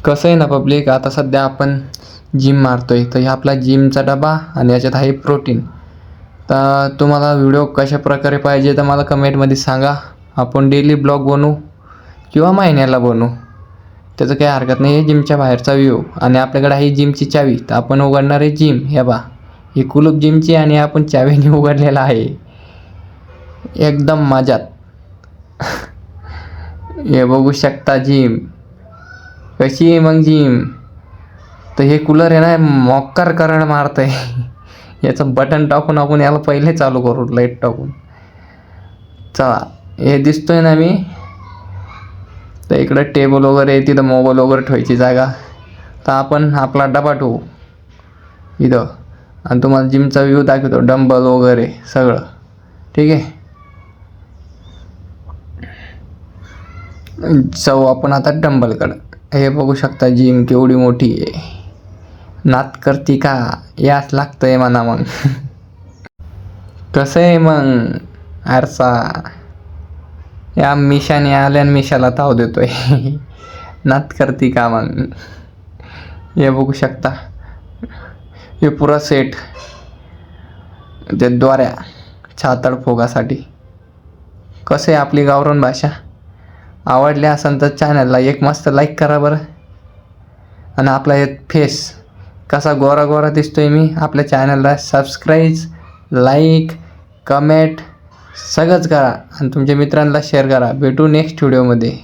कसं आहे ना पब्लिक, आता सध्या आपण जिम मारतोय, तर हा आपला जिमचा डबा आणि याच्यात आहे प्रोटीन. तर तुम्हाला व्हिडिओ कशा प्रकारे पाहिजे तर मला कमेंटमध्ये सांगा. आपण डेली ब्लॉग बनवू किंवा महिन्याला बनवू, त्याचं काही हरकत नाही आहे. जिमच्या बाहेरचा व्ह्यू आणि आपल्याकडे आहे जिमची चावी, तर आपण उघडणार आहे जिम. हे बा, ही कुलूप जिमची आणि आपण चावीने उघडलेला आहे, एकदम मजात. हे बघू शकता जिम कशी आहे. मग जिम तर हे कूलर आहे ना, मॉक्कर करंट मारत आहे. याचं बटन टाकून आपण याला पहिले चालू करू, लाईट टाकून. चला, हे दिसतोय ना मी, तर इकडं टेबल वगैरे आहे, तिथं मोबाईल वगैरे ठेवायची जागा. तर आपण आपला डबा ठेवू इथं आणि तुम्हाला जिमचा व्ह्यू दाखवतो, डंबल वगैरे सगळं. ठीक आहे, जाऊ आपण आता डंबलकडं. हे बघू शकता जिम केवढी मोठी आहे. नात करती का, याच लागतंय म्हणा मग. कसं आहे मग आरसा, या मिशाने आल्या आणि मिशाला ताव देतोय. नात करती का मग. हे बघू शकता, हे पुरा सेट ते द्वाऱ्या छातड फोगासाठी. कसं आहे आपली गावरान भाषा. आवडली असेल तर चॅनलला एक मस्त लाईक करा बरं. आणि आपला हे फेस कसा गोरा गोरा दिसतोय मी, आपल्या चॅनलला सबस्क्राईब, लाईक, कमेंट सगळंच करा आणि तुमच्या मित्रांना शेअर करा. भेटू नेक्स्ट व्हिडिओमध्ये.